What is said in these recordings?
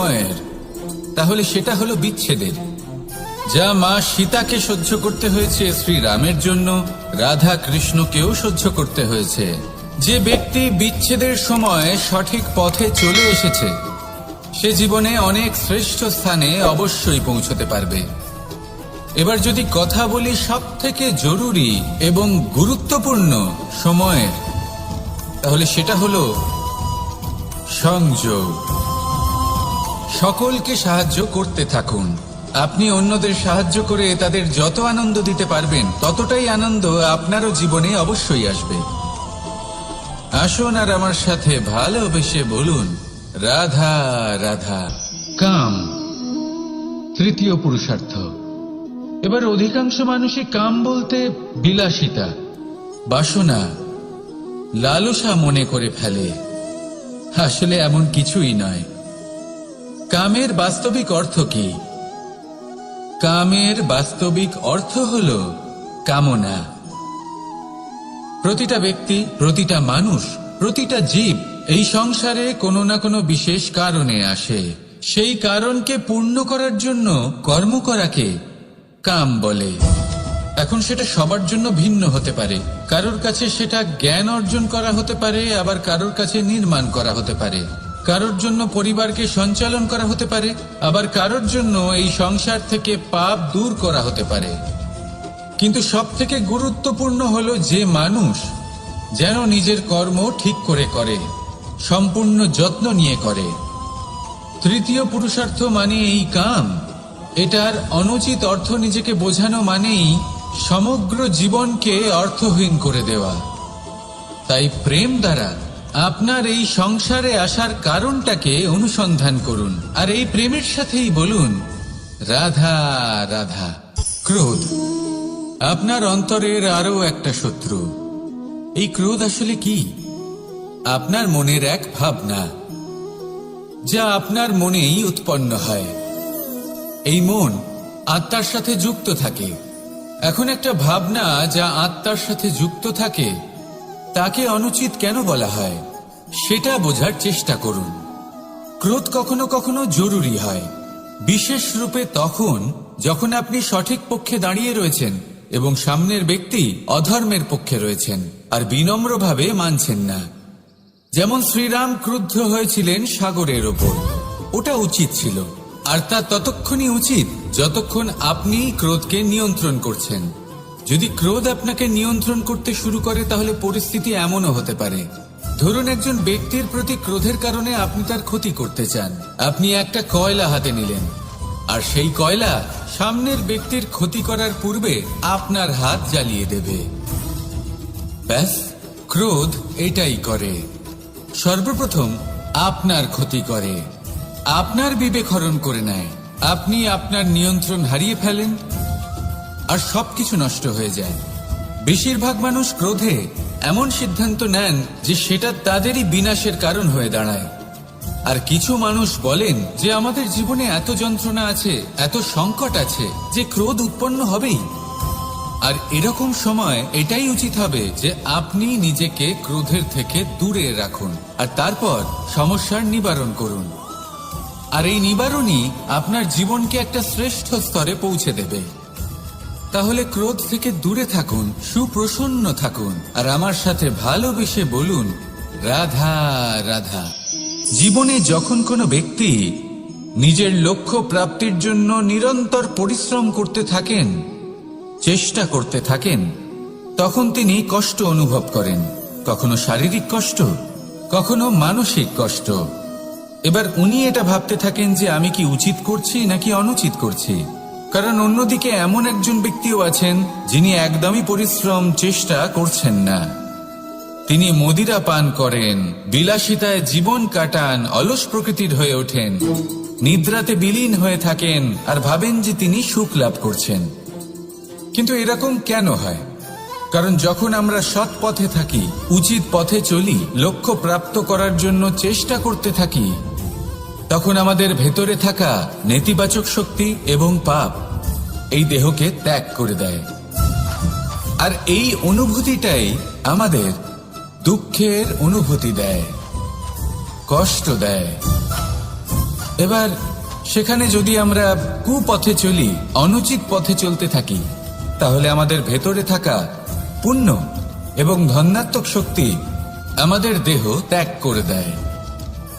সময়ের, তাহলে সেটা হলো বিচ্ছেদের। যা মা সীতাকে সহ্য করতে হয়েছে শ্রীরামের জন্য, রাধা কৃষ্ণকেও সহ্য করতে হয়েছে। যে ব্যক্তি বিচ্ছেদের সময় সঠিক পথে চলে এসেছে, সে জীবনে অনেক শ্রেষ্ঠ স্থানে অবশ্যই পৌঁছতে পারবে। এবার যদি কথা বলি সবথেকে জরুরি এবং গুরুত্বপূর্ণ সময়ের, তাহলে সেটা হলো সংযোগ। সকলকে সাহায্য করতে থাকুন। আপনি অন্যদের সাহায্য করে তাদের যত আনন্দ দিতে পারবেন, ততটাই আনন্দ আপনারও জীবনে অবশ্যই আসবে। আসুন আর আমার সাথে ভালোবেসে বলুন, রাধা রাধা। কাম তৃতীয় পুরুষার্থ। এবার অধিকাংশ মানুষই কাম বলতে বিলাসিতা, বাসনা, লালসা মনে করে ফেলে। আসলে এমন কিছুই নয়। কামের বাস্তবিক অর্থ কি? কামের বাস্তবিক অর্থ হল কামনা। প্রতিটা ব্যক্তি, প্রতিটা মানুষ, প্রতিটা জীব এই সংসারে কোনো না কোনো বিশেষ কারণে আসে। সেই কারণকে পূর্ণ করার জন্য কর্ম করাকে কাম বলে। এখন সেটা সবার জন্য ভিন্ন হতে পারে। কারোর কাছে সেটা জ্ঞান অর্জন করা হতে পারে, আবার কারোর কাছে নির্মাণ করা হতে পারে। কারোর জন্য পরিবারকে সঞ্চালন করা হতে পারে, আবার কারোর জন্য এই সংসার থেকে পাপ দূর করা হতে পারে। কিন্তু সবথেকে গুরুত্বপূর্ণ হলো যে মানুষ যেন নিজের কর্ম ঠিক করে করে, সম্পূর্ণ যত্ন নিয়ে করে। তৃতীয় পুরুষার্থ মানে এই কাম। এটার অনুচিত অর্থ নিজেকে বোঝানো মানেই সমগ্র জীবনকে অর্থহীন করে দেওয়া। তাই প্রেম দ্বারা আপনার এই সংসারে আসার কারণটাকে অনুসন্ধান করুন, আর এই প্রেমের সাথেই বলুন, রাধা রাধা। ক্রোধ আপনার অন্তরের আরো একটা শত্রু। এই ক্রোধ আসলে কি? আপনার মনের এক ভাবনা, যা আপনার মনেই উৎপন্ন হয়। এই মন আত্মার সাথে যুক্ত থাকে। এখন একটা ভাবনা যা আত্মার সাথে যুক্ত থাকে, তাকে অনুচিত কেন বলা হয় সেটা বোঝার চেষ্টা করুন। ক্রোধ কখনো কখনো জরুরি হয়, বিশেষ রূপে তখন যখন আপনি সঠিক পক্ষে দাঁড়িয়ে রয়েছেন এবং সামনের ব্যক্তি অধর্মের পক্ষে রয়েছেন আর বিনম্রভাবে মানছেন না। যেমন শ্রীরাম ক্রুদ্ধ হয়েছিলেন সাগরের ওপর। ওটা উচিত ছিল, আর তা ততক্ষণই উচিত যতক্ষণ আপনি ক্রোধকে নিয়ন্ত্রণ করছেন। যদি ক্রোধ আপনাকে নিয়ন্ত্রণ করতে শুরু করে, তাহলে পরিস্থিতি এমনও হতে পারে, ধরুন একজন ব্যক্তির প্রতি ক্রোধের কারণে আপনি তার ক্ষতি করতে চান। আপনি একটা কয়লা হাতে নিলেন, আর সেই কয়লা সামনের ব্যক্তির ক্ষতি করার পূর্বে আপনার হাত জ্বালিয়ে দেবে। ব্যাস, ক্রোধ এটাই করে। সর্বপ্রথম আপনার ক্ষতি করে, আপনার বিবেক হরণ করে নেয়। আপনি আপনার নিয়ন্ত্রণ হারিয়ে ফেলেন আর সবকিছু নষ্ট হয়ে যায়। বেশিরভাগ মানুষ ক্রোধে এমন সিদ্ধান্ত নেন যে সেটা তাদেরই বিনাশের কারণ হয়ে দাঁড়ায়। আর কিছু মানুষ বলেন যে আমাদের জীবনে এত যন্ত্রণা আছে, এত সংকট আছে, যে ক্রোধ উৎপন্ন হবেই। আর এরকম সময় এটাই উচিত হবে যে আপনি নিজেকে ক্রোধের থেকে দূরে রাখুন, আর তারপর সমস্যার নিবারণ করুন। আর এই নিবারণই আপনার জীবনকে একটা শ্রেষ্ঠ স্তরে পৌঁছে দেবে। তাহলে ক্রোধ থেকে দূরে থাকুন, সুপ্রসন্ন থাকুন, আর আমার সাথে ভালোবেসে বলুন, রাধা রাধা। জীবনে যখন কোনো ব্যক্তি নিজের লক্ষ্য প্রাপ্তির জন্য নিরন্তর পরিশ্রম করতে থাকেন, চেষ্টা করতে থাকেন, তখন তিনি কষ্ট অনুভব করেন। কখনো শারীরিক কষ্ট, কখনো মানসিক কষ্ট। এবার উনি এটা ভাবতে থাকেন যে আমি কি উচিত করছি নাকি অনুচিত করছি। কারণ অন্যদিকে এমন একজন ব্যক্তিও আছেন যিনি একদমই পরিশ্রম, চেষ্টা করছেন না। তিনি মদিরা পান করেন, বিলাসিতায় জীবন কাটান, অলস প্রকৃতির হয়ে ওঠেন, নিদ্রাতে বিলীন হয়ে থাকেন আর ভাবেন যে তিনি সুখ লাভ করছেন। কিন্তু এরকম কেন হয়? কারণ যখন আমরা সৎ পথে থাকি, উচিত পথে চলি, লক্ষ্য প্রাপ্ত করার জন্য চেষ্টা করতে থাকি, তখন আমাদের ভেতরে থাকা নেতিবাচক শক্তি এবং পাপ এই দেহকে ত্যাগ করে দেয়। আর এই অনুভূতিটাই আমাদের দুঃখের অনুভূতি দেয়, কষ্ট দেয়। এবার সেখানে যদি আমরা কুপথে চলি, অনুচিত পথে চলতে থাকি, তাহলে আমাদের ভেতরে থাকা পুণ্য এবং ধনাত্মক শক্তি আমাদের দেহ ত্যাগ করে দেয়।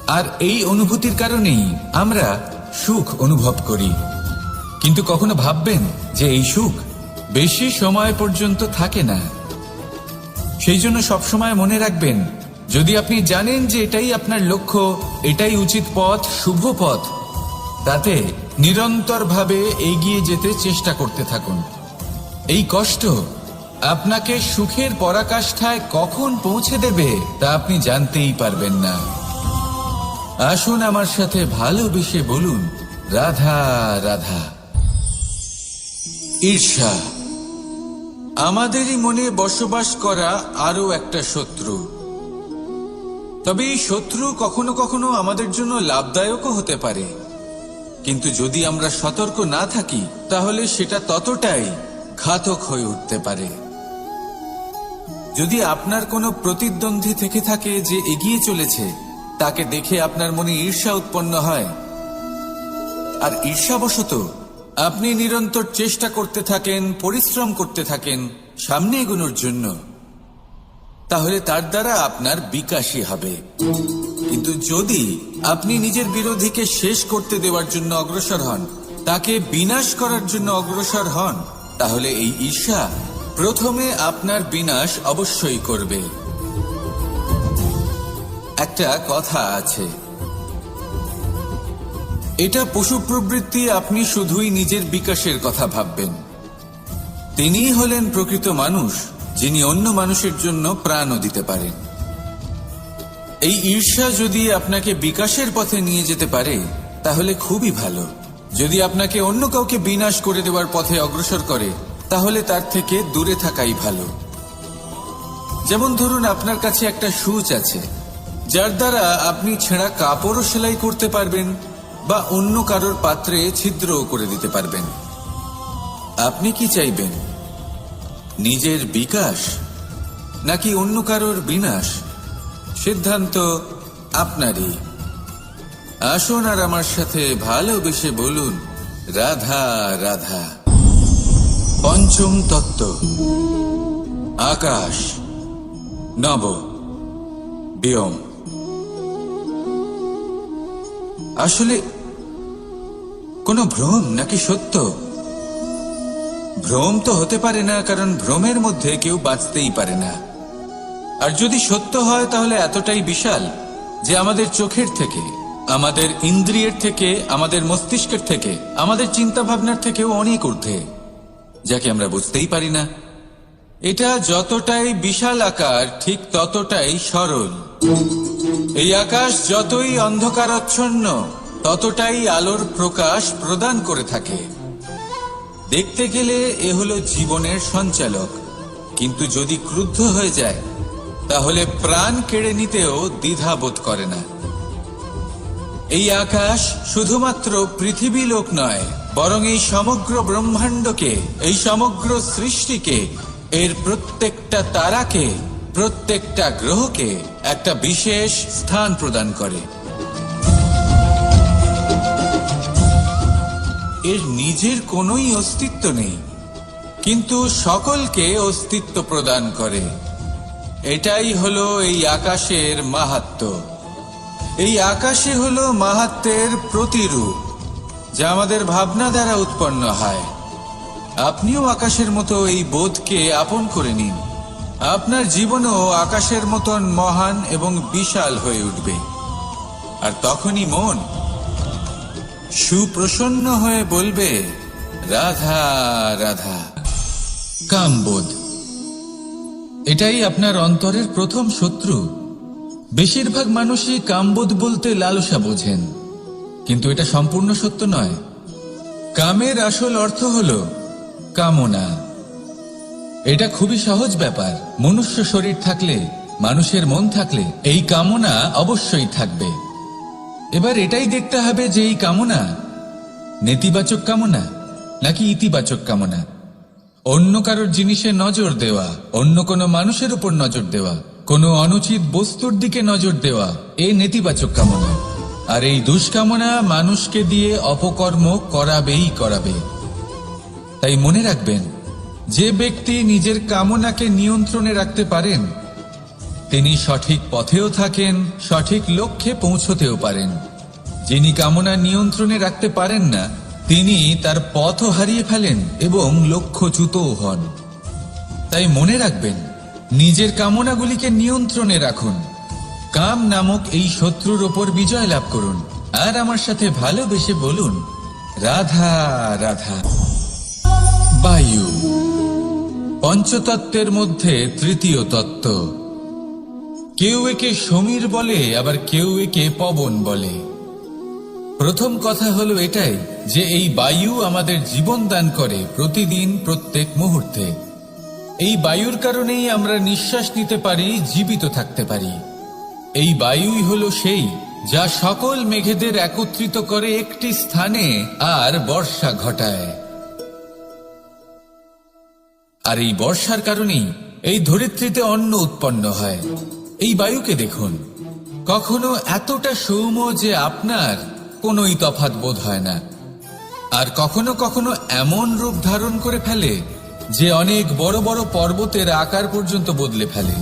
আর এই অনুভূতির কারণেই আমরা সুখ অনুভব করি। কিন্তু কখনো ভাববেন যে এই সুখ বেশি সময় পর্যন্ত থাকে না। সেই জন্য সবসময় মনে রাখবেন, যদি আপনি জানেন যে এটাই আপনার লক্ষ্য, এটাই উচিত পথ, শুভ পথ, তাতে নিরন্তরভাবে এগিয়ে যেতে চেষ্টা করতে থাকুন। এই কষ্ট আপনাকে সুখের পরাকাষ্ঠায় কখন পৌঁছে দেবে তা আপনি জানতেই পারবেন না। আসুন আমার সাথে ভালোবেসে বলুন, রাধা রাধা। ঈর্ষা আমাদেরই মনে বসবাস করা আরো একটা শত্রু। তবে এই শত্রু কখনো কখনো আমাদের জন্য লাভদায়কও হতে পারে, কিন্তু যদি আমরা সতর্ক না থাকি তাহলে সেটা ততটাই ঘাতক হয়ে উঠতে পারে। যদি আপনার কোনো প্রতিদ্বন্দ্বী থেকে থাকে যে এগিয়ে চলেছে, তাকে দেখে আপনার মনে ঈর্ষা উৎপন্ন হয়, আর ঈর্ষাবশত আপনি নিরন্তর চেষ্টা করতে থাকেন, পরিশ্রম করতে থাকেন সামনে এগোনোর জন্য, তাহলে তার দ্বারা আপনার বিকাশই হবে। কিন্তু যদি আপনি নিজের বিরোধীকে শেষ করতে দেওয়ার জন্য অগ্রসর হন, তাকে বিনাশ করার জন্য অগ্রসর হন, তাহলে এই ঈর্ষা প্রথমে আপনার বিনাশ অবশ্যই করবে। একটা কথা আছে, এটা পশু প্রবৃত্তি, আপনি শুধুই নিজের বিকাশের কথা ভাববেন। তিনিই হলেন প্রকৃত মানুষ, যিনি অন্য মানুষের জন্য প্রাণও দিতে পারেন। এই ঈর্ষা যদি আপনাকে বিকাশের পথে নিয়ে যেতে পারে তাহলে খুবই ভালো। যদি আপনাকে অন্য কাউকে বিনাশ করে দেওয়ার পথে অগ্রসর করে, তাহলে তার থেকে দূরে থাকাই ভালো। যেমন ধরুন, আপনার কাছে একটা সূচ আছে, যার দ্বারা আপনি ছেঁড়া কাপড়ও সেলাই করতে পারবেন বা অন্য কারোর পাত্রে ছিদ্রও করে দিতে পারবেন। আপনি কি চাইবেন, নিজের বিকাশ নাকি অন্য কারোর বিনাশ? সিদ্ধান্ত আপনারই। আসুন আর আমার সাথে ভালোবেসে বলুন, রাধা রাধা। পঞ্চম তত্ত্ব, আকাশ, নব, ব্যোম। আসলে কোনো ভ্রম নাকি সত্য? ভ্রম তো হতে পারে না, কারণ ভ্রমের মধ্যে কেউ বাঁচতেই পারে না। আর যদি সত্য হয় তাহলে এতটাই বিশাল যে আমাদের চোখের থেকে, আমাদের ইন্দ্রিয়ের থেকে, আমাদের মস্তিষ্কের থেকে, আমাদের চিন্তা ভাবনার থেকেও অনেক ঊর্ধ্বে, যাকে আমরা বুঝতেই পারি না। এটা যতটাই বিশাল আকার, ঠিক ততটাই সরল। এই আকাশ যতই অন্ধকারাচ্ছন্ন, ততটাই আলোর প্রকাশ প্রদান করে থাকে। দেখতে গেলে এ হলো জীবনের সঞ্চালক, কিন্তু যদি ক্রুদ্ধ হয়ে যায় তাহলে প্রাণ কেড়ে নিতেও দ্বিধা বোধ করে না। এই আকাশ শুধুমাত্র পৃথিবী লোক নয়, বরং এই সমগ্র ব্রহ্মাণ্ডকে, এই সমগ্র সৃষ্টিকে, এর প্রত্যেকটা তারাকে, প্রত্যেকটা গ্রহকে একটা বিশেষ স্থান প্রদান করে। এর নিজের কোনোই অস্তিত্ব নেই, কিন্তু সকলকে অস্তিত্ব প্রদান করে। এটাই হলো এই আকাশের মাহাত্ম্য। এই আকাশে হলো মাহাত্ম্যের প্রতিরূপ, যা আমাদের ভাবনা দ্বারা উৎপন্ন হয়। আপনিও আকাশের মতো এই বোধকে আপন করে নিন। আপনার জীবনও আকাশের মতন মহান এবং বিশাল হয়ে উঠবে। আর তখনই মন সুপ্রসন্ন হয়ে বলবে, রাধা রাধা। কামবোধ, এটাই আপনার অন্তরের প্রথম শত্রু। বেশিরভাগ মানুষই কামবোধ বলতে লালসা বোঝেন, কিন্তু এটা সম্পূর্ণ সত্য নয়। কামের আসল অর্থ হলো কামনা। এটা খুবই সহজ ব্যাপার। মনুষ্য শরীর থাকলে, মানুষের মন থাকলে এই কামনা অবশ্যই থাকবে। এবার এটাই দেখতে হবে যে এই কামনা নেতিবাচক কামনা নাকি ইতিবাচক কামনা। অন্য কারোর জিনিসে নজর দেওয়া, অন্য কোনো মানুষের উপর নজর দেওয়া, কোনো অনুচিত বস্তুর দিকে নজর দেওয়া, এ নেতিবাচক কামনা। আর এই দুষ্কামনা মানুষকে দিয়ে অপকর্ম করাবেই করাবে। তাই মনে রাখবেন, যে ব্যক্তি নিজের কামনাকে নিয়ন্ত্রণে রাখতে পারেন তিনি সঠিক পথেও থাকেন, সঠিক লক্ষ্যে পৌঁছতেও পারেন। যিনি কামনা নিয়ন্ত্রণে রাখতে পারেন না তিনি তার পথও হারিয়ে ফেলেন এবং লক্ষ্যচ্যুতও হন। তাই মনে রাখবেন, নিজের কামনাগুলিকে নিয়ন্ত্রণে রাখুন, কাম নামক এই শত্রুর ওপর বিজয় লাভ করুন, আর আমার সাথে ভালোবেসে বলুন, রাধা রাধা। বায়ু পঞ্চতত্ত্বের মধ্যে তৃতীয় তত্ত্ব। কেউ একে সমীর বলে, আবার কেউ একে পবন বলে। প্রথম কথা হলো এটাই যে এই বায়ু আমাদের জীবন দান করে প্রতিদিন, প্রত্যেক মুহূর্তে। এই বায়ুর কারণেই আমরা নিঃশ্বাস নিতে পারি, জীবিত থাকতে পারি। এই বায়ুই হলো সেই যা সকল মেঘেদের একত্রিত করে একটি স্থানে আর বর্ষা ঘটায়। আর এই বর্ষার কারণেই এই ধরিত্রীতে অন্ন উৎপন্ন হয়। এই বায়ুকে দেখুন, কখনো এতটা সৌম্য যে আপনার কোনোই তফাৎ বোধ হয় না, আর কখনো কখনো এমন রূপ ধারণ করে ফেলে যে অনেক বড় বড় পর্বতের আকার পর্যন্ত বদলে ফেলে।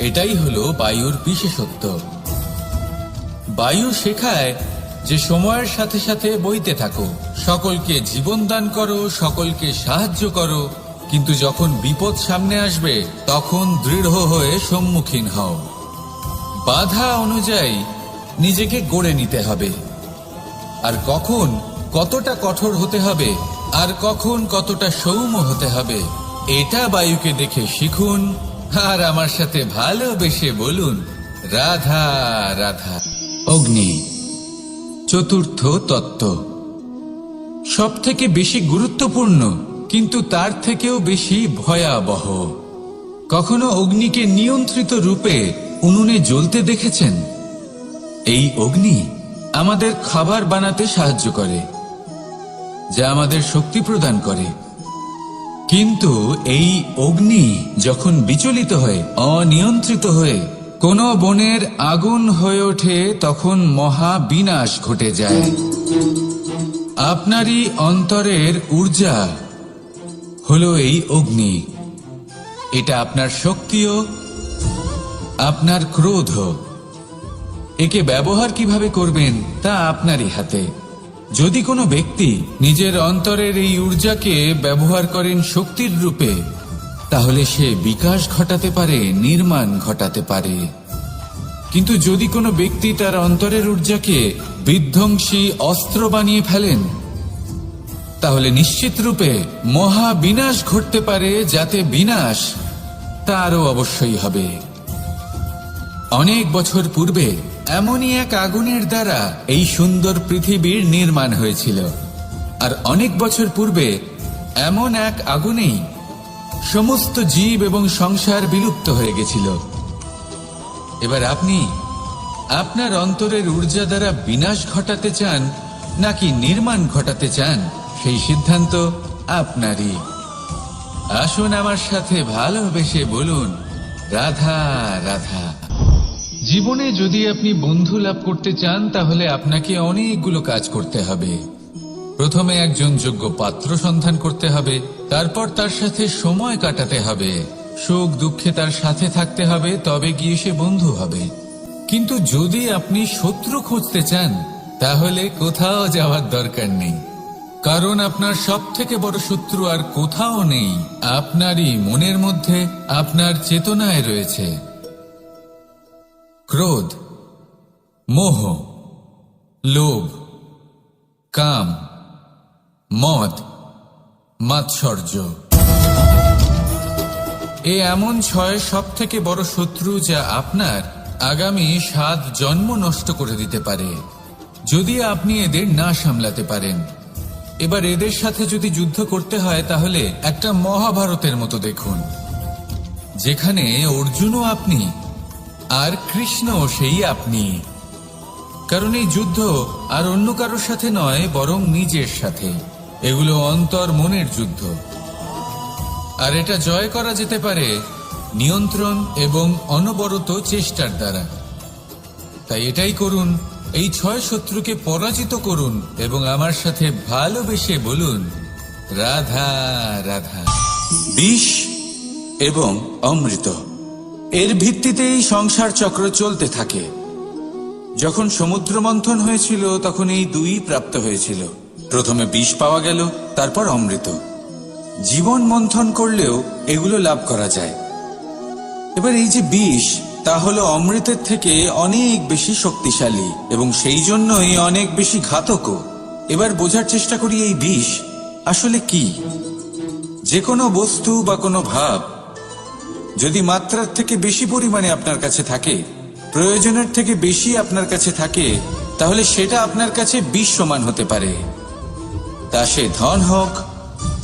এটাই হলো বায়ুর বিশেষত্ব। বায়ু শেখায় যে সময়ের সাথে সাথে বইতে থাকো, সকলকে জীবন দান করো, সকলকে সাহায্য করো, কিন্তু যখন বিপদ সামনে আসবে তখন দৃঢ় হয়ে সম্মুখীন হও। বাধা অনুযায়ী নিজেকে গড়ে নিতে হবে, আর কখন কতটা কঠোর হতে হবে আর কখন কতটা সৌম্য হতে হবে এটা বায়ুকে দেখে শিখুন, আর আমার সাথে ভালোবেসে বলুন, রাধা রাধা। অগ্নি চতুর্থ তত্ত্ব, সব থেকে বেশি গুরুত্বপূর্ণ কিন্তু তার থেকেও বেশি ভয়াবহ। কখনো অগ্নিকে নিয়ন্ত্রিত রূপে উনুনে জ্বলতে দেখেছেন? এই অগ্নি আমাদের খাবার বানাতে সাহায্য করে, যা আমাদের শক্তি প্রদান করে। কিন্তু এই অগ্নি যখন বিচলিত হয়ে, অনিয়ন্ত্রিত হয়ে কোন বনের আগুন হয়ে ওঠে তখন মহা বিনাশ ঘটে যায়। আপনারই অন্তরের ঊর্জা হলো এই অগ্নি। এটা আপনার শক্তিও, আপনার ক্রোধ। একে ব্যবহার কিভাবে করবেন তা আপনারই হাতে। যদি কোনো ব্যক্তি নিজের অন্তরের এই ঊর্জাকে ব্যবহার করেন শক্তির রূপে, তাহলে সে বিকাশ ঘটাতে পারে, নির্মাণ ঘটাতে পারে। কিন্তু যদি কোনো ব্যক্তি তার অন্তরের ঊর্জাকে বিধ্বংসী অস্ত্র বানিয়ে ফেলেন, তাহলে নিশ্চিত রূপে মহা বিনাশ ঘটতে পারে, যাতে বিনাশ তারও অবশ্যই হবে। অনেক বছর পূর্বে এমনই এক আগুনের দ্বারা এই সুন্দর পৃথিবীর নির্মাণ হয়েছিল, আর অনেক বছর পূর্বে এমন এক আগুনেই সমস্ত জীব এবং সংসার বিলুপ্ত হয়ে গেছিল। এবার আপনি আপনার অন্তরের ঊর্জা দ্বারা বিনাশ ঘটাতে চান নাকি নির্মাণ ঘটাতে চান, সেই সিদ্ধান্ত আপনারই। আসুন আমার সাথে ভালোবেসে বলুন, রাধা রাধা। জীবনে যদি আপনি বন্ধু লাভ করতে চান তাহলে আপনাকে অনেকগুলো কাজ করতে হবে। প্রথমে একজন যোগ্য পাত্র সন্ধান করতে হবে, তারপর তার সাথে সময় কাটাতে হবে, সুখ দুঃখে তার সাথে থাকতে হবে, তবে গিয়ে সে বন্ধু হবে। কিন্তু যদি আপনি শত্রু খুঁজতে চান তাহলে কোথাও যাওয়ার দরকার নেই, কারণ আপনার সব থেকে বড় শত্রু আর কোথাও নেই, আপনারই মনের মধ্যে, আপনার চেতনায় রয়েছে। ক্রোধ, মোহ, লোভ, কাম, মদ, মাৎসর্য, এ এমন 6 সব থেকে বড় শত্রু যা আপনার আগামী 7 জন্ম নষ্ট করে দিতে পারে যদি আপনি এদের না সামলাতে পারেন। এবার এদের সাথে যদি যুদ্ধ করতে হয় তাহলে একটা মহাভারতের মতো দেখুন, যেখানে অর্জুনও আপনি আর কৃষ্ণও সেই আপনি। কারণ এই যুদ্ধ আর অন্য কারোর সাথে নয়, বরং নিজের সাথে। এগুলো অন্তর মনের যুদ্ধ, আর এটা জয় করা যেতে পারে নিয়ন্ত্রণ এবং অনবরত চেষ্টার দ্বারা। তাই এটাই করুন, এই 6 শত্রুকে পরাজিত করুন এবং আমার সাথে ভালোবেসে বলুন, রাধা রাধা। বিষ এবং অমৃত, এর ভিত্তিতেই সংসার চক্র চলতে থাকে। যখন সমুদ্র মন্থন হয়েছিল তখন এই দুই প্রাপ্ত হয়েছিল। প্রথমে বিষ পাওয়া গেল, তারপর অমৃত। জীবন মন্থন করলেও এগুলো লাভ করা যায়। এবার এই যে বিষ, তা হলো অমৃতের থেকে অনেক বেশি শক্তিশালী এবং সেই জন্যই অনেক বেশি ঘাতকও। এবার বোঝার চেষ্টা করি এই বিষ আসলে কি। যে কোনো বস্তু বা কোনো ভাব যদি মাত্রার থেকে বেশি পরিমাণে আপনার কাছে থাকে, প্রয়োজনের থেকে বেশি আপনার কাছে থাকে, তাহলে সেটা আপনার কাছে বিষ সমান হতে পারে। তা সে ধন হোক,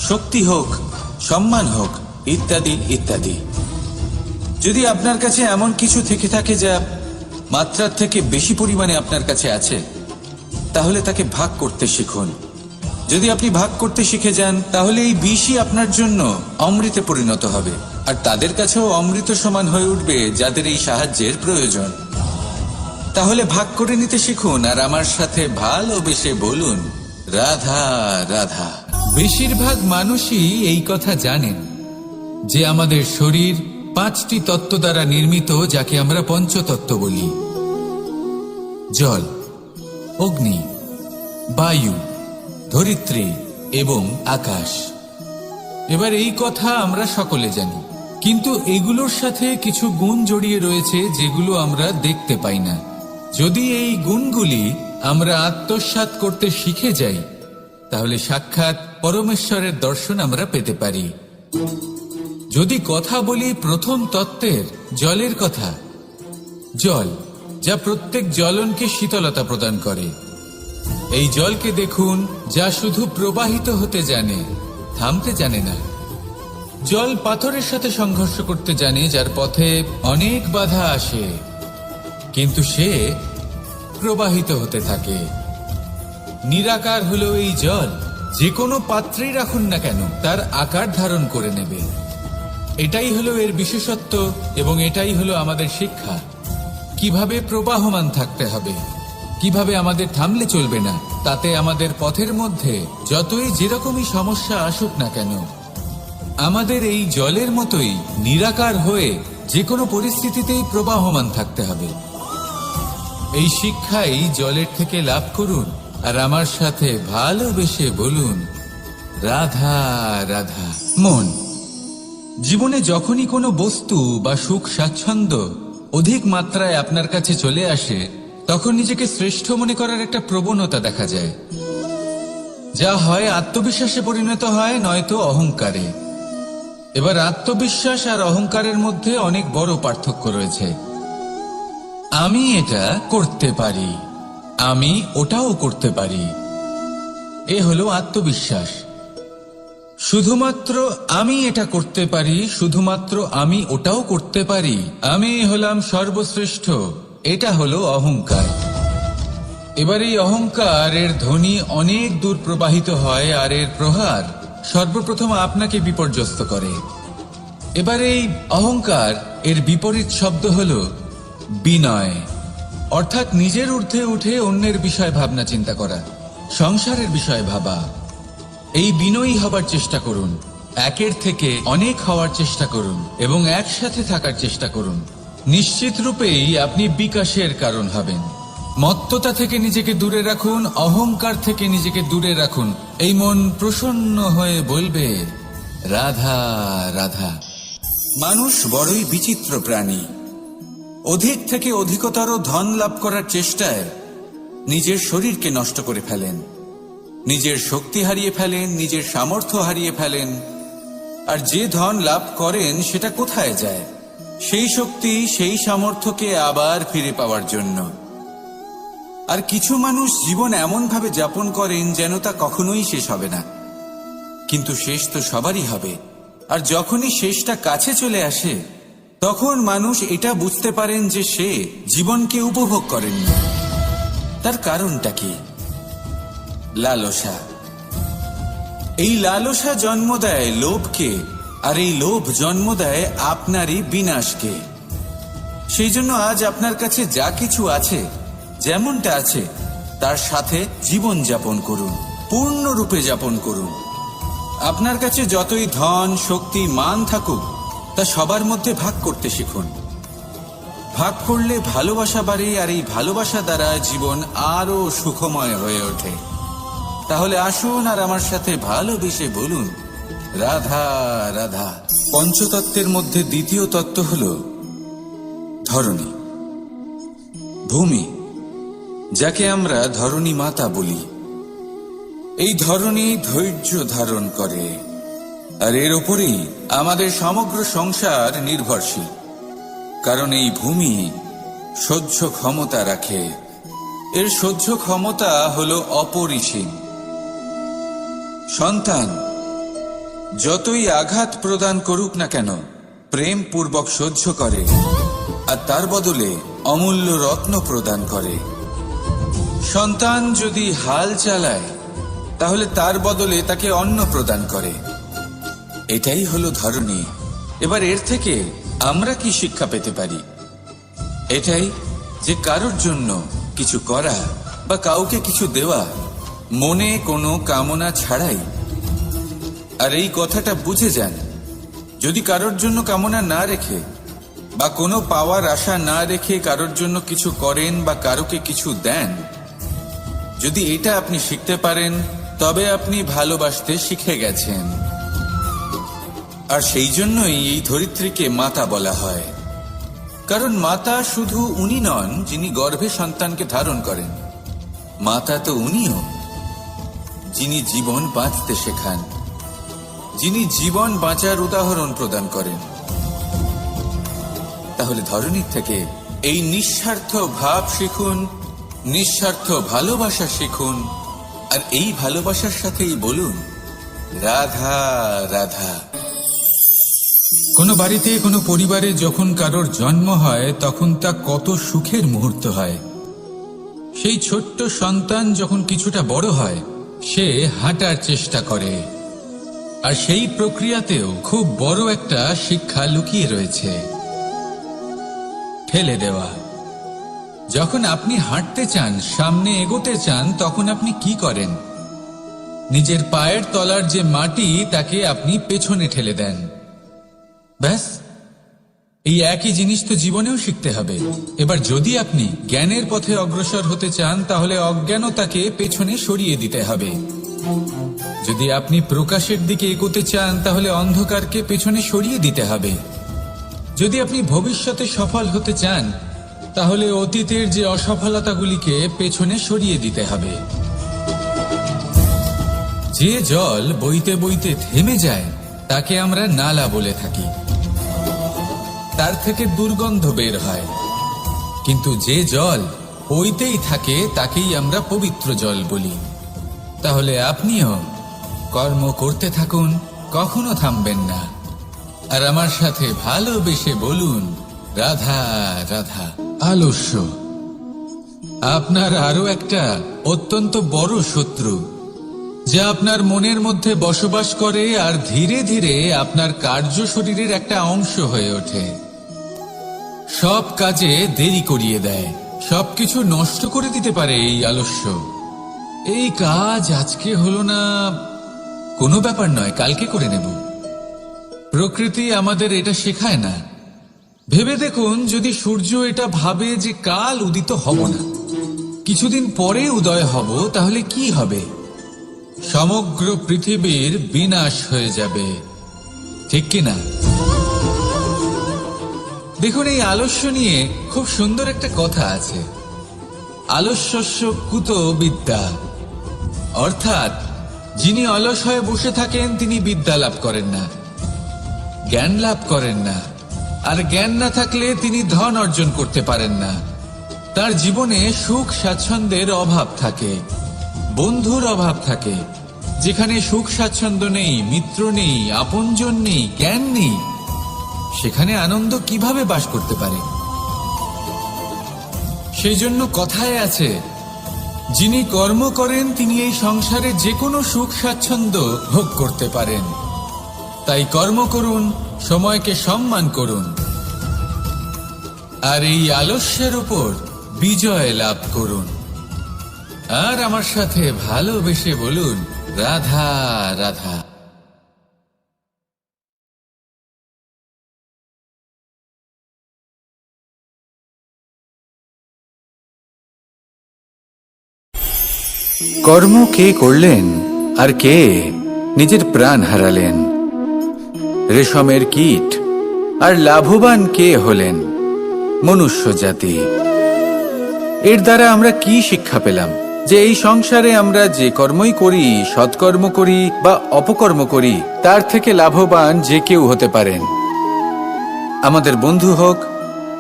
শক্তি হোক, সম্মান হোক, ইত্যাদি ইত্যাদি। যদি আপনার কাছে এমন কিছু থেকে থাকে যা মাত্রার থেকে বেশি পরিমাণে আপনার কাছে আছে, তাহলে তাকে ভাগ করতে শিখুন। যদি আপনি ভাগ করতে শিখে যান, তাহলে এই বিষই আপনার জন্য অমৃতে পরিণত হবে, আর তাদের কাছেও অমৃত সমান হয়ে উঠবে যাদের এই সাহায্যের প্রয়োজন। তাহলে ভাগ করে নিতে শিখুন আর আমার সাথে ভালোবেসে বলুন, রাধা রাধা। বেশিরভাগ মানুষই এই কথা জানেন যে আমাদের শরীর 5টি তত্ত্ব দ্বারা নির্মিত, যাকে আমরা পঞ্চতত্ত্ব বলি। জল, অগ্নি, বায়ু, ধরিত্রী এবং আকাশ। এবার এই কথা আমরা সকলে জানি, কিন্তু এগুলোর সাথে কিছু গুণ জড়িয়ে রয়েছে যেগুলো আমরা দেখতে পাই না। যদি এই গুণগুলি আমরা আত্মসাৎ করতে শিখে যাই, তাহলে সাক্ষাৎ পরমেশ্বরের দর্শন আমরা পেতে পারি। যদি কথা বলি প্রথম তত্ত্বের, জলের কথা, জল যা প্রত্যেক জ্বলনকে শীতলতা প্রদান করে। এই জলকে দেখুন, যা শুধু প্রবাহিত হতে জানে, থামতে জানে না। জল পাথরের সাথে সংঘর্ষ করতে জানে, যার পথে অনেক বাধা আসে, কিন্তু সে প্রবাহিত হতে থাকে। নিরাকার হলো এই জল, যে কোনো পাত্রেই রাখুন না কেন তার আকার ধারণ করে নেবে। এটাই হলো এর বিশেষত্ব এবং এটাই হলো আমাদের শিক্ষা। কিভাবে প্রবাহমান থাকতে হবে, কিভাবে আমাদের থামলে চলবে না, তাতে আমাদের পথের মধ্যে যতই যেরকমই সমস্যা আসুক না কেন, আমাদের এই জলের মতোই নিরাকার হয়ে যে কোনো পরিস্থিতিতেই প্রবাহমান থাকতে হবে। এই শিক্ষাই জলের থেকে লাভ করুন আর আমার সাথে ভালোবেসে বলুন, রাধা রাধা। মন, জীবনে যখনই কোনো বস্তু বা সুখ স্বাচ্ছন্দ্য অধিক মাত্রায় আপনার কাছে চলে আসে, তখন নিজেকে শ্রেষ্ঠ মনে করার একটা প্রবণতা দেখা যায়, যা হয় আত্মবিশ্বাসে পরিণত হয়, নয়তো অহংকারে। এবার আত্মবিশ্বাস আর অহংকারের মধ্যে অনেক বড় পার্থক্য রয়েছে। আমি এটা করতে পারি, আমি ওটাও করতে পারি, এ হলো আত্মবিশ্বাস। শুধুমাত্র আমি এটা করতে পারি, শুধুমাত্র আমি ওটাও করতে পারি, আমি হলাম সর্বশ্রেষ্ঠ, এটা হলো অহংকার। এবার এই অহংকার এর ধ্বনি অনেক দূর প্রবাহিত হয় আর এর প্রহার সর্বপ্রথম আপনাকে বিপর্যস্ত করে। এবার এই অহংকার এর বিপরীত শব্দ হলো বিনয়, অর্থাৎ নিজের ঊর্ধ্বে উঠে অন্যের বিষয় ভাবনা চিন্তা করা, সংসারের বিষয় ভাবা। এই বিনয়ী হবার চেষ্টা করুন, একের থেকে অনেক হওয়ার চেষ্টা করুন এবং একসাথে থাকার চেষ্টা করুন। নিশ্চিত রূপেই আপনি বিকাশের কারণ হবেন। মত্ততা থেকে নিজেকে দূরে রাখুন, অহংকার থেকে নিজেকে দূরে রাখুন। এই মন প্রসন্ন হয়ে বলবে, রাধা রাধা। মানুষ বড়ই বিচিত্র প্রাণী। অধিক থেকে অধিকতর ধন লাভ করার চেষ্টায় নিজের শরীরকে নষ্ট করে ফেলেন, নিজের শক্তি হারিয়ে ফেলেন, নিজের সামর্থ্য হারিয়ে ফেলেন। আর যে ধন লাভ করেন সেটা কোথায় যায়? সেই শক্তি, সেই সামর্থ্যকে আবার ফিরে পাওয়ার জন্য। আর কিছু মানুষ জীবন এমন ভাবে যাপন করেন যেন তা কখনোই শেষ হবে না, কিন্তু শেষ তো সবারই হবে। আর যখনই শেষটা কাছে চলে আসে, তখন মানুষ এটা বুঝতে পারেন যে সে জীবনকে উপভোগ করেননি। তার কারণটা কি? লালসা। এই লালসা জন্ম দেয় লোভকে, আর এই লোভ জন্ম দেয় আপনারই বিনাশকে। সেই জন্য আজ আপনার কাছে যা কিছু আছে, যেমনটা আছে, তার সাথে জীবন যাপন করুন, পূর্ণরূপে যাপন করুন। আপনার কাছে যতই ধন, শক্তি, মান থাকুক, তা সবার মধ্যে ভাগ করতে শিখুন। ভাগ করলে ভালোবাসা বাড়ে, আর এই ভালোবাসা দ্বারা জীবন আরো সুখময় হয়ে ওঠে। তাহলে আসুন আর আমার সাথে ভালোবেসে বলুন, রাধা রাধা। পঞ্চতত্ত্বের মধ্যে দ্বিতীয় তত্ত্ব হল ধরণী, ভূমি, যাকে আমরা ধরণী মাতা বলি। এই ধরণী ধৈর্য ধারণ করে, আর এর ওপরেই আমাদের সমগ্র সংসার নির্ভরশীল। কারণ এই ভূমি সহ্য ক্ষমতা রাখে, এর সহ্য ক্ষমতা হল অপরিসীম। সন্তান যতই আঘাত প্রদান করুক না কেন, প্রেম পূর্বক সহ্য করে, আর তার বদলে অমূল্য রত্ন প্রদান করে। সন্তান যদি হাল চালায়, তাহলে তার বদলে তাকে অন্ন প্রদান করে। এটাই হলো ধরণী। এবার এর থেকে আমরা কি শিক্ষা পেতে পারি? এটাই যে কারোর জন্য কিছু করা বা কাউকে কিছু দেওয়া মনে কোনো কামনা ছাড়াই। আর এই কথাটা বুঝে যান, যদি কারোর জন্য কামনা না রেখে বা কোনো পাওয়ার আশা না রেখে কারোর জন্য কিছু করেন বা কারোকে কিছু দেন, যদি এটা আপনি শিখতে পারেন, তবে আপনি ভালোবাসতে শিখে গেছেন। আর সেই জন্যই এই ধরিত্রীকে মাতা বলা হয়। কারণ মাতা শুধু উনি নন যিনি গর্ভে সন্তানকে ধারণ করেন, মাতা তো উনিও যিনি জীবন বাঁচতে শেখান, যিনি জীবন বাঁচার উদাহরণ প্রদান করেন। তাহলে ধরণীর থেকে এই নিঃস্বার্থ ভাব শিখুন, নিঃস্বার্থ ভালোবাসা শিখুন, আর এই ভালোবাসার সাথেই বলুন, রাধা রাধা। কোনো বাড়িতে, কোনো পরিবারে যখন কারোর জন্ম হয়, তখন তা কত সুখের মুহূর্ত হয়। সেই ছোট্ট সন্তান যখন কিছুটা বড় হয়, সে হাঁটার চেষ্টা করে, আর সেই প্রক্রিয়াতেও খুব বড় একটা শিক্ষা লুকিয়ে রয়েছে, ঠেলে দেওয়া। যখন আপনি হাঁটতে চান, সামনে এগোতে চান, তখন আপনি কি করেন? নিজের পায়ের তলার যে মাটি, তাকে আপনি পেছনে ঠেলে দেন। ব্যাস, এই একই জিনিস তো জীবনেও শিখতে হবে। এবার যদি আপনি জ্ঞানের পথে অগ্রসর হতে চান, তাহলে অজ্ঞানতাকে পেছনে সরিয়ে দিতে হবে। যদি আপনি প্রকাশের দিকে এগোতে চান, তাহলে অন্ধকারকে পেছনে সরিয়ে দিতে হবে। যদি আপনি ভবিষ্যতে সফল হতে চান, তাহলে অতীতের যে অসফলতাগুলিকে পেছনে সরিয়ে দিতে হবে। যে জল বইতে বইতে থেমে যায়, তাকে আমরা নালা বলে থাকি, তার থেকে দুর্গন্ধ বের হয়। কিন্তু যে জল বইতেই থাকে, তাকেই আমরা পবিত্র জল বলি। তাহলে আপনিও কর্ম করতে থাকুন, কখনো থামবেন না। আর আমার সাথে ভালোবেসে বলুন, রাধা রাধা। আলস্য আপনার আরো একটা অত্যন্ত বড় শত্রু, যা আপনার মনের মধ্যে বসবাস করে আর ধীরে ধীরে আপনার কার্য শরীরের একটা অংশ হয়ে ওঠে। সব কাজে দেরি করিয়ে দেয়, সবকিছু নষ্ট করে দিতে পারে এই আলস্য। এই কাজ আজকে হলো না, কোনো ব্যাপার নয়, কালকে করে নেব। প্রকৃতি আমাদের এটা শেখায় না। ভেবে দেখুন, যদি সূর্য এটা ভাবে যে কাল উদিত হব না, কিছুদিন পরে উদয় হব, তাহলে কি হবে? সমগ্র পৃথিবীর বিনাশ হয়ে যাবে, ঠিক কিনা? দেখুন, এই আলস্য নিয়ে খুব সুন্দর একটা কথা আছে, আলস্যস্য কুত বিদ্যা। অর্থাৎ যিনি অলস হয়ে বসে থাকেন, তিনি বিদ্যা লাভ করেন না, জ্ঞান লাভ করেন না। আর জ্ঞান না থাকলে তিনি ধন অর্জন করতে পারেন না। তার জীবনে সুখ স্বাচ্ছন্দ্যের অভাব থাকে, বন্ধুর অভাব থাকে। যেখানে সুখ স্বাচ্ছন্দ্য নেই, মিত্র নেই, আপনজন নেই, জ্ঞান নেই, সেখানে আনন্দ কিভাবে বাস করতে পারে? সেই জন্য কথায় আছে, যিনি কর্ম করেন তিনি এই সংসারে যে কোনো সুখ স্বাচ্ছন্দ্য ভোগ করতে পারেন। তাই কর্ম করুন, সময়কে সম্মান করুন। আর এই আলস্যের উপর বিজয় লাভ করুন। আর আমার সাথে ভালোবেসে বলুন, রাধা রাধা। কর্ম কে করলেন আর কে নিজের প্রাণ হারালেন? রেশমের কীট। আর লাভবান কে হলেন? মনুষ্য জাতি। এর দ্বারা আমরা কি শিক্ষা পেলাম? যে এই সংসারে আমরা যে কর্মই করি, সৎকর্ম করি বা অপকর্ম করি, তার থেকে লাভবান যে কেউ হতে পারেন। আমাদের বন্ধু হোক,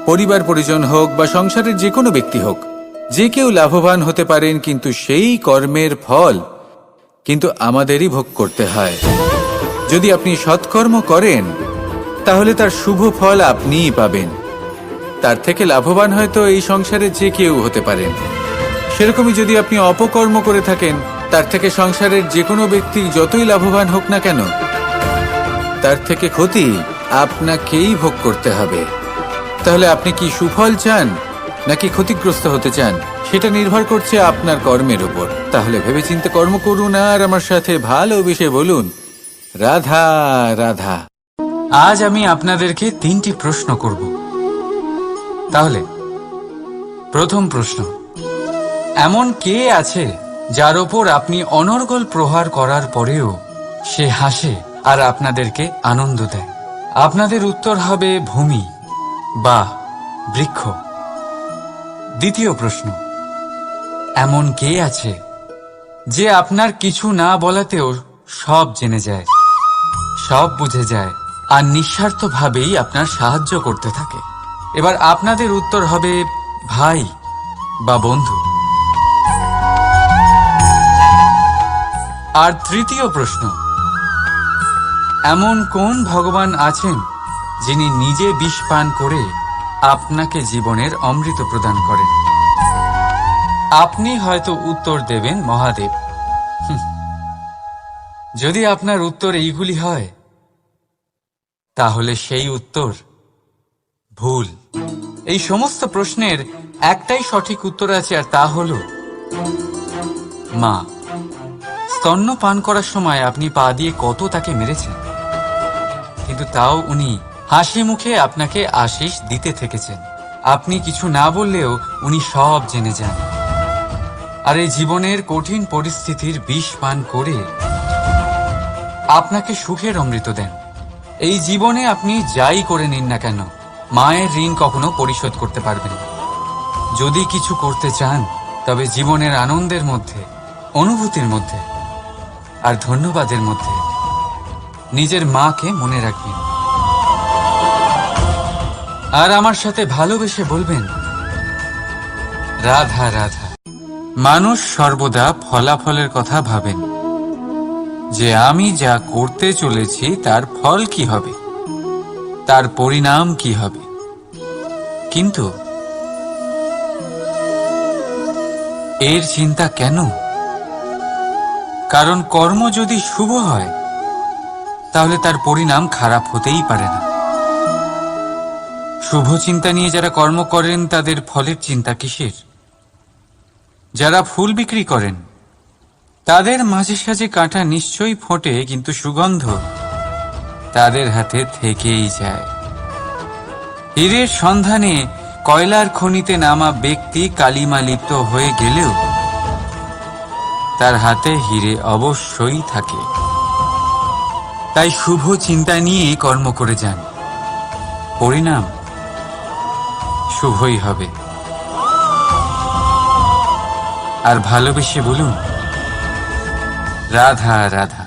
পরিবার পরিজন হোক বা সংসারের যে কোনো ব্যক্তি হোক, যে কেউ লাভবান হতে পারেন, কিন্তু সেই কর্মের ফল কিন্তু আমাদেরই ভোগ করতে হয়। যদি আপনি সৎকর্ম করেন তাহলে তার শুভ ফল আপনিই পাবেন। তার থেকে লাভবান হয়তো এই সংসারে যে কেউ হতে পারেন। সেরকমই যদি আপনি অপকর্ম করে থাকেন, তার থেকে সংসারের যে কোনো ব্যক্তি যতই লাভবান হোক না কেন, তার থেকে ক্ষতি আপনাকেই ভোগ করতে হবে। তাহলে আপনি কি সুফল চান নাকি ক্ষতিগ্রস্ত হতে চান, সেটা নির্ভর করছে আপনার কর্মের উপর। তাহলে ভেবেচিন্তে কর্ম করুন আর আমার সাথে ভালোবেসে বলুন, রাধা রাধা। আজ আমি আপনাদেরকে 3টি প্রশ্ন করব। তাহলে প্রথম প্রশ্ন, এমন কে আছে যার ওপর আপনি অনর্গল প্রহার করার পরেও সে হাসে আর আপনাদেরকে আনন্দ দেয়? আপনাদের উত্তর হবে ভূমি বা বৃক্ষ। দ্বিতীয় প্রশ্ন, এমন কে আছে যে আপনার কিছু না বলাতেও সব জেনে যায়, সব বুঝে যায় আর নিঃস্বার্থভাবেই আপনার সাহায্য করতে থাকে? এবার আপনাদের উত্তর হবে ভাই বা বন্ধু। আর তৃতীয় প্রশ্ন, এমন কোন ভগবান আছেন যিনি নিজে বিষ পান করে আপনাকে জীবনের অমৃত প্রদান করেন? আপনি হয়তো উত্তর দেবেন মহাদেব। যদি আপনার উত্তর এইগুলি হয়, তাহলে সেই উত্তর ভুল। এই সমস্ত প্রশ্নের একটাই সঠিক উত্তর আছে, আর তা হল মা। স্তন্য পান করার সময় আপনি পা দিয়ে কত তাকে মেরেছেন, কিন্তু তাও উনি হাসি মুখে আপনাকে আশীষ দিতে থেকেছেন। আপনি কিছু না বললেও উনি সব জেনে যান, আর এই জীবনের কঠিন পরিস্থিতির বিষ পান করে আপনাকে সুখের অমৃত দেন। এই জীবনে আপনি যাই করে নিন না কেন, মায়ের ঋণ কখনো পরিশোধ করতে পারবেন না। যদি কিছু করতে চান, তবে জীবনের আনন্দের মধ্যে, অনুভূতির মধ্যে আর ধন্যবাদের মধ্যে নিজের মাকে মনে রাখবেন। আর আমার সাথে ভালোবেসে বলবেন, রাধা রাধা। মানুষ সর্বদা ফলাফলের কথা ভাবেন, যে আমি যা করতে চলেছি তার ফল কি হবে, তার পরিণাম কি হবে। কিন্তু এর চিন্তা কেন? কারণ কর্ম যদি শুভ হয়, তাহলে তার পরিণাম খারাপ হতেই পারে না। শুভ চিন্তা নিয়ে যারা কর্ম করেন, তাদের ফলের চিন্তা কিসের? যারা ফুল বিক্রি করেন, তাদের মাঝে সাঝে কাঁটা নিশ্চয়ই ফোটে, কিন্তু সুগন্ধ তাদের হাতে থেকেই যায়। হীরের সন্ধানে কয়লার খনিতে নামা ব্যক্তি কালিমা লিপ্ত হয়ে গেলেও তার হাতে হীরে অবশ্যই থাকে। তাই শুভ চিন্তা নিয়ে কর্ম করে যান, পরিণাম শুভই হবে। আর ভালোবেসে বলুন, রাধা রাধা।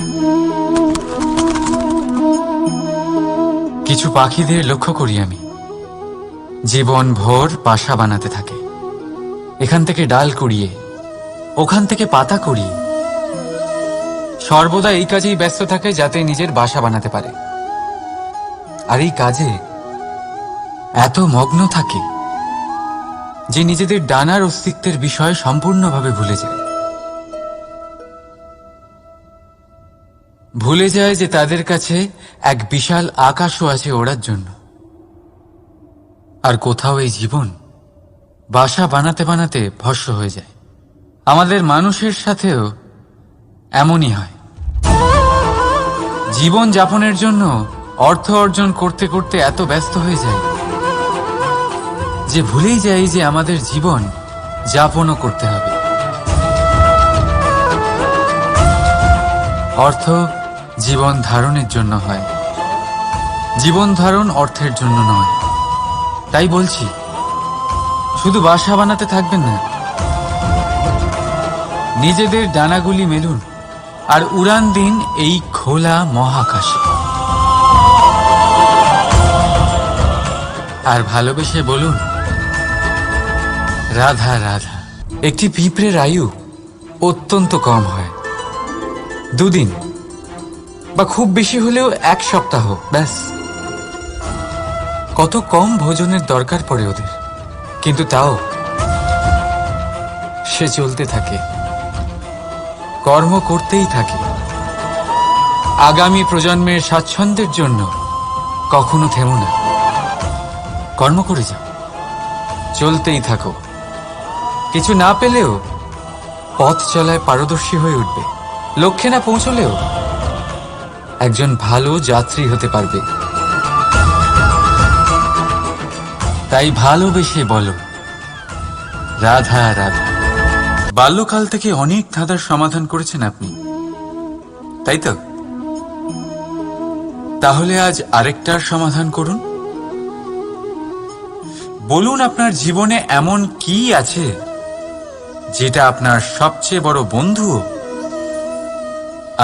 কিছু পাখিদের লক্ষ্য করি আমি, জীবন ভোর বাসা বানাতে থাকে। এখান থেকে ডাল কুড়িয়ে, ওখান থেকে পাতা কুড়িয়ে, সর্বদা এই কাজেই ব্যস্ত থাকে যাতে নিজের বাসা বানাতে পারে। আর এই কাজে এত মগ্ন থাকে যে নিজেদের ডানার অস্তিত্বের বিষয় সম্পূর্ণভাবে ভুলে যায়। ভুলে যায় যে তাদের কাছে এক বিশাল আকাশও আছে ওড়ার জন্য। আর কোথাও এই জীবন বাসা বানাতে বানাতে ভস্ম হয়ে যায়। আমাদের মানুষের সাথেও এমনই হয়। জীবন যাপনের জন্য অর্থ অর্জন করতে করতে এত ব্যস্ত হয়ে যায় যে ভুলেই যাই যে আমাদের জীবন যাপনও করতে হবে। অর্থ জীবন ধারণের জন্য হয়, জীবন ধারণ অর্থের জন্য নয়। তাই বলছি, শুধু বাসা বানাতে থাকবেন না, নিজেদের ডানাগুলি মেলুন আর উড়ান দিন এই খোলা মহাকাশে। আর ভালোবেসে বলুন, রাধা রাধা। একটি পিঁপড়ের আয়ু অত্যন্ত কম হয়, 2 দিন বা খুব বেশি হলেও 1 সপ্তাহ, ব্যাস। কত কম ভোজনের দরকার পড়ে ওদের, কিন্তু তাও সে চলতে থাকে, কর্ম করতেই থাকে। আগামী প্রজন্মের স্বাচ্ছন্দ্যের জন্য কখনো থেমো না, কর্ম করে যাও, চলতেই থাকো। কিছু না পেলেও পথ চলায় পারদর্শী হয়ে উঠবে, লক্ষ্যে না পৌঁছলেও একজন ভালো যাত্রী হতে পারবে। তাই ভালোবেসে বলো, রাধা রাধা। বাল্যকাল থেকে অনেক ধাঁধার সমাধান করেছেন আপনি, তাই তো? তাহলে আজ আরেকটার সমাধান করুন। বলুন, আপনার জীবনে এমন কি আছে যেটা আপনার সবচেয়ে বড় বন্ধু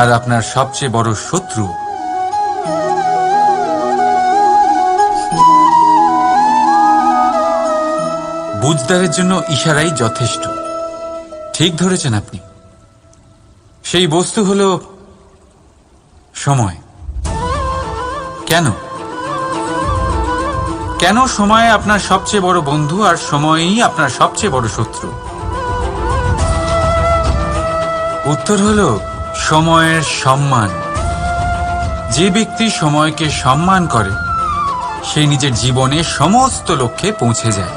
আর আপনার সবচেয়ে বড় শত্রু? বুঝদারের জন্য ইশারাই যথেষ্ট। ঠিক ধরেছেন আপনি। সেই বস্তু হলো সময়। কেন কেন সময় আপনার সবচেয়ে বড় বন্ধু আর সময়ই আপনার সবচেয়ে বড় শত্রু? উত্তর হলো সময়ের সম্মান। যে ব্যক্তি সময়কে সম্মান করে সে নিজের জীবনে সমস্ত লক্ষ্যে পৌঁছে যায়।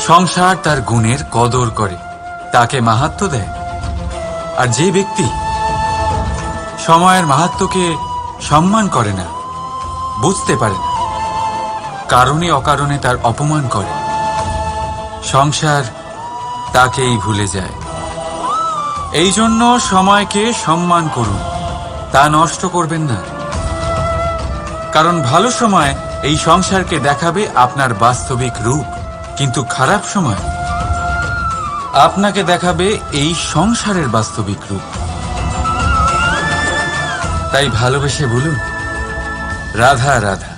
সংসার তার গুণের কদর করে, তাকে মাহাত্ম্য দেয়। আর যে ব্যক্তি সময়ের মাহাত্ম্যকে সম্মান করে না, বুঝতে পারে না, কারণে অকারণে তার অপমান করে, সংসার তাকেই ভুলে যায়। এই জন্য সময়কে সম্মান করুন, তা নষ্ট করবেন না। কারণ ভালো সময় এই সংসারকে দেখাবে আপনার বাস্তবিক রূপ, কিন্তু খারাপ সময় আপনাকে দেখাবে এই সংসারের বাস্তবিক রূপ। তাই ভালোবেসে বলুন, রাধা রাধা।